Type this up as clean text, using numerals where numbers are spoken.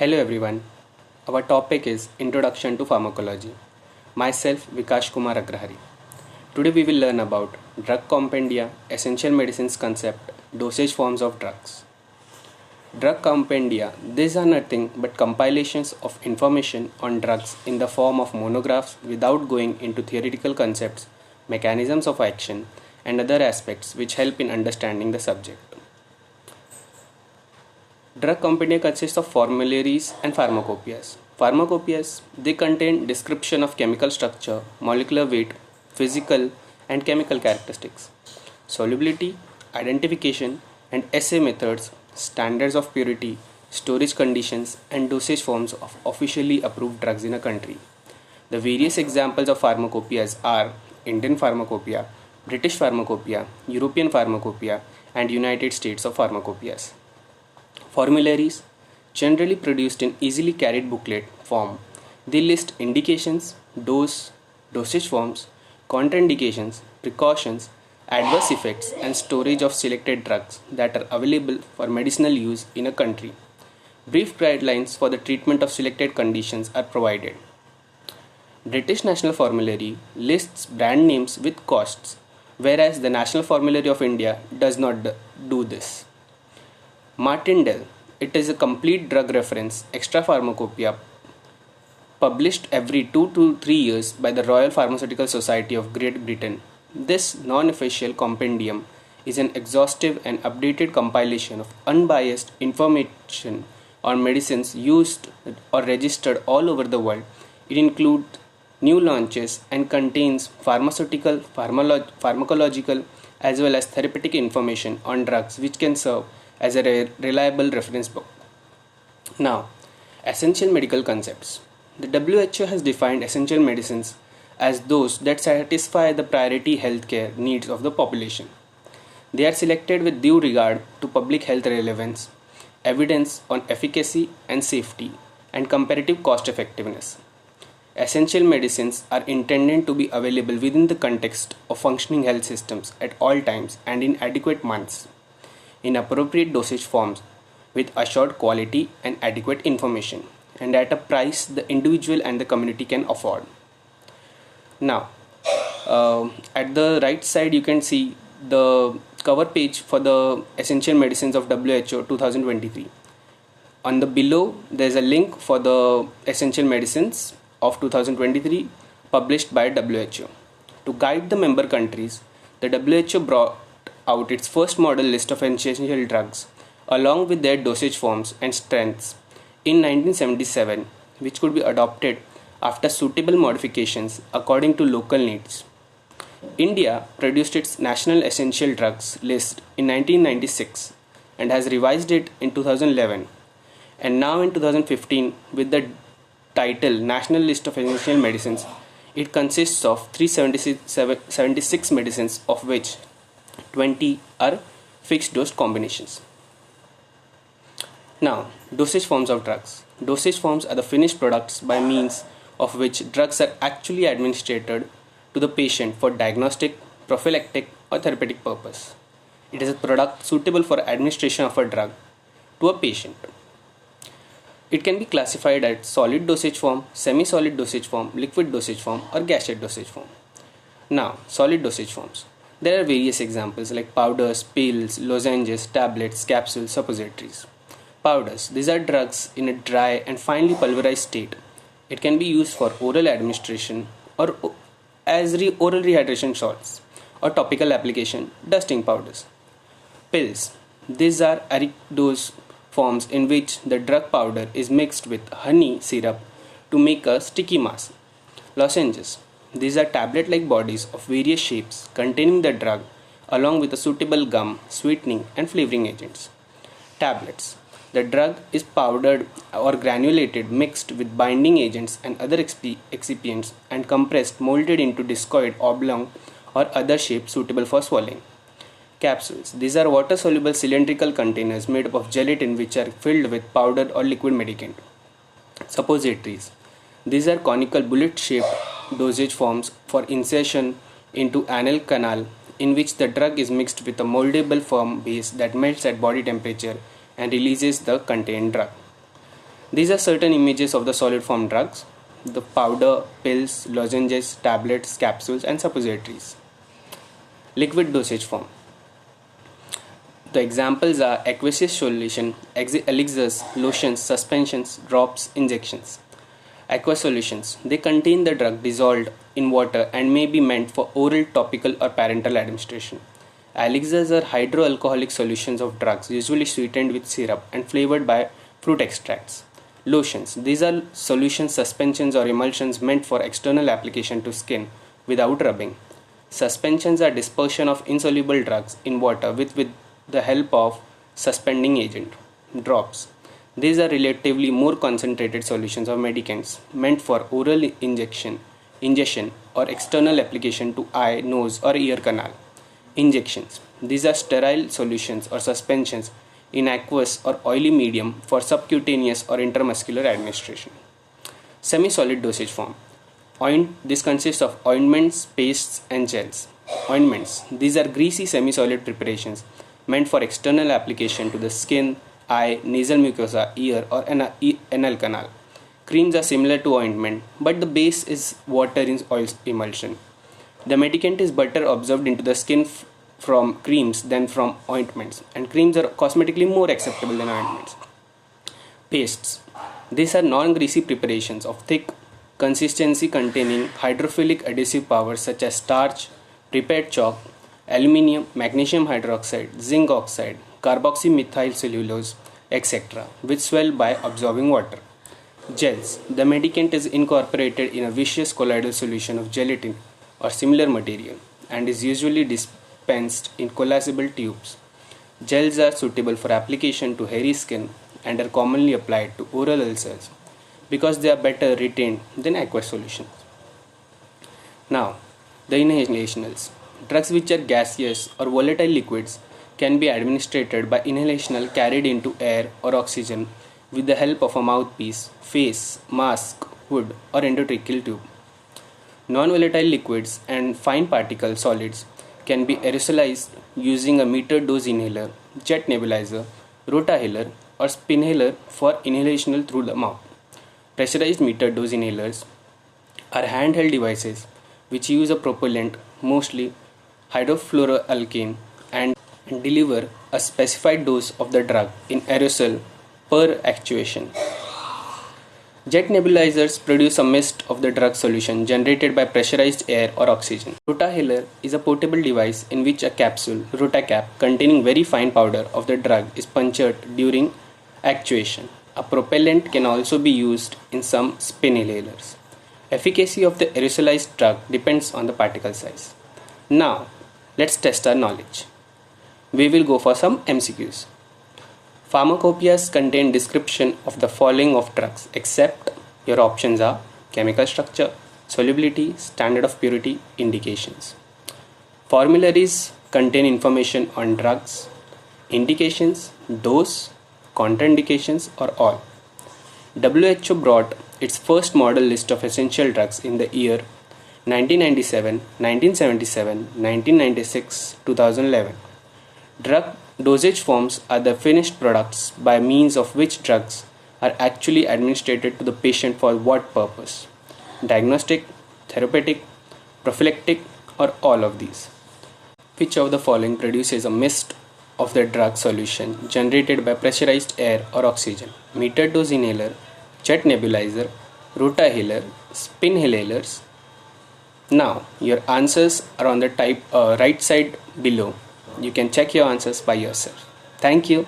Hello everyone. Our topic is Introduction to Pharmacology. Myself Vikash Kumar Agrahari. Today we will learn about drug compendia, essential medicines concept, dosage forms of drugs. Drug compendia, these are nothing but compilations of information on drugs in the form of monographs without going into theoretical concepts, mechanisms of action, and other aspects which help in understanding the subject. Drug compendia consists of formularies and pharmacopoeias. Pharmacopoeias, they contain description of chemical structure, molecular weight, physical and chemical characteristics, solubility, identification and assay methods, standards of purity, storage conditions and dosage forms of officially approved drugs in a country. The various examples of pharmacopoeias are Indian Pharmacopoeia, British Pharmacopoeia, European Pharmacopoeia and United States of Pharmacopoeias. Formularies, generally produced in easily carried booklet form, they list indications, dosage forms, contraindications, precautions, adverse effects, and storage of selected drugs that are available for medicinal use in a country. Brief guidelines for the treatment of selected conditions are provided. British National Formulary lists brand names with costs, whereas the National Formulary of India does not do this. Martindale, it is a complete drug reference extra pharmacopoeia published every 2 to 3 years by the Royal Pharmaceutical Society of Great Britain. This non-official compendium is an exhaustive and updated compilation of unbiased information on medicines used or registered all over the world. It includes new launches and contains pharmacological as well as therapeutic information on drugs which can serve as a reliable reference book. Now, essential medical concepts. The WHO has defined essential medicines as those that satisfy the priority healthcare needs of the population. They are selected with due regard to public health relevance, evidence on efficacy and safety, and comparative cost effectiveness. Essential medicines are intended to be available within the context of functioning health systems at all times and in adequate months, in appropriate dosage forms with assured quality and adequate information, and at a price the individual and the community can afford. Now, at the right side you can see the cover page for the essential medicines of WHO 2023. On the below there is a link for the essential medicines of 2023 published by WHO. To guide the member countries, the WHO brought out its first model list of essential drugs along with their dosage forms and strengths in 1977, which could be adopted after suitable modifications according to local needs. India produced its National Essential Drugs list in 1996 and has revised it in 2011, and now in 2015 with the title National List of Essential Medicines. It consists of 376 medicines, of which 20 are fixed dose combinations. Now, dosage forms of drugs. Dosage forms are the finished products by means of which drugs are actually administered to the patient for diagnostic, prophylactic, or therapeutic purpose. It is a product suitable for administration of a drug to a patient. It can be classified as solid dosage form, semi-solid dosage form, liquid dosage form, or gaseous dosage form. Now, solid dosage forms. There are various examples like powders, pills, lozenges, tablets, capsules, suppositories. Powders. These are drugs in a dry and finely pulverized state. It can be used for oral administration or as oral rehydration salts or topical application, dusting powders. Pills. These are aeric dose forms in which the drug powder is mixed with honey syrup to make a sticky mass. Lozenges. These are tablet-like bodies of various shapes containing the drug along with a suitable gum, sweetening and flavoring agents. Tablets. The drug is powdered or granulated mixed with binding agents and other excipients and compressed, molded into discoid, oblong or other shapes suitable for swallowing. Capsules. These are water-soluble cylindrical containers made up of gelatin which are filled with powdered or liquid medicament. Suppositories. These are conical bullet-shaped dosage forms for insertion into anal canal in which the drug is mixed with a moldable firm base that melts at body temperature and releases the contained drug. These are certain images of the solid form drugs, the powder, pills, lozenges, tablets, capsules, and suppositories. Liquid dosage form. The examples are aqueous solution, elixirs, lotions, suspensions, drops, injections. Aqueous solutions. They contain the drug dissolved in water and may be meant for oral, topical, or parenteral administration. Elixirs are hydroalcoholic solutions of drugs, usually sweetened with syrup and flavored by fruit extracts. Lotions. These are solutions, suspensions, or emulsions meant for external application to skin without rubbing. Suspensions are dispersion of insoluble drugs in water with the help of suspending agent. Drops. These are relatively more concentrated solutions of medicaments meant for oral ingestion or external application to eye, nose, or ear canal. Injections. These are sterile solutions or suspensions in aqueous or oily medium for subcutaneous or intramuscular administration. Semi-solid dosage form. This consists of ointments, pastes, and gels. Ointments. These are greasy semi-solid preparations meant for external application to the skin, eye, nasal mucosa, ear, or anal canal. Creams are similar to ointment, but the base is water in oil emulsion. The medicament is better absorbed into the skin from creams than from ointments, and creams are cosmetically more acceptable than ointments. Pastes. These are non-greasy preparations of thick consistency containing hydrophilic adhesive powers such as starch, prepared chalk, aluminium, magnesium hydroxide, zinc oxide, carboxymethyl cellulose, etc., which swell by absorbing water. Gels. The medicament is incorporated in a viscous colloidal solution of gelatin or similar material and is usually dispensed in collapsible tubes. Gels are suitable for application to hairy skin and are commonly applied to oral ulcers because they are better retained than aqueous solutions. Now, the inhalationals. Drugs which are gaseous or volatile liquids can be administered by inhalational carried into air or oxygen with the help of a mouthpiece, face, mask, hood, or endotracheal tube. Non-volatile liquids and fine particle solids can be aerosolized using a metered dose inhaler, jet nebulizer, rotahaler, or spinhaler for inhalation through the mouth. Pressurized metered dose inhalers are handheld devices which use a propellant, mostly hydrofluoroalkane, and deliver a specified dose of the drug in aerosol per actuation. Jet nebulizers produce a mist of the drug solution generated by pressurized air or oxygen. Rotahaler is a portable device in which a capsule, rotacap, containing very fine powder of the drug is punctured during actuation. A propellant can also be used in some spin inhalers. Efficacy of the aerosolized drug depends on the particle size. Now, let's test our knowledge. We will go for some MCQs. Pharmacopoeias contain description of the following of drugs except your options are chemical structure, solubility, standard of purity, indications. Formularies contain information on drugs, indications, dose, contraindications or all. WHO brought its first model list of essential drugs in the year 1997, 1977, 1996, 2011. Drug dosage forms are the finished products by means of which drugs are actually administered to the patient for what purpose? Diagnostic, therapeutic, prophylactic, or all of these. Which of the following produces a mist of the drug solution generated by pressurized air or oxygen? Metered dose inhaler, jet nebulizer, rotahaler, spin inhalers. Now, your answers are on the right side below. You can check your answers by yourself. Thank you.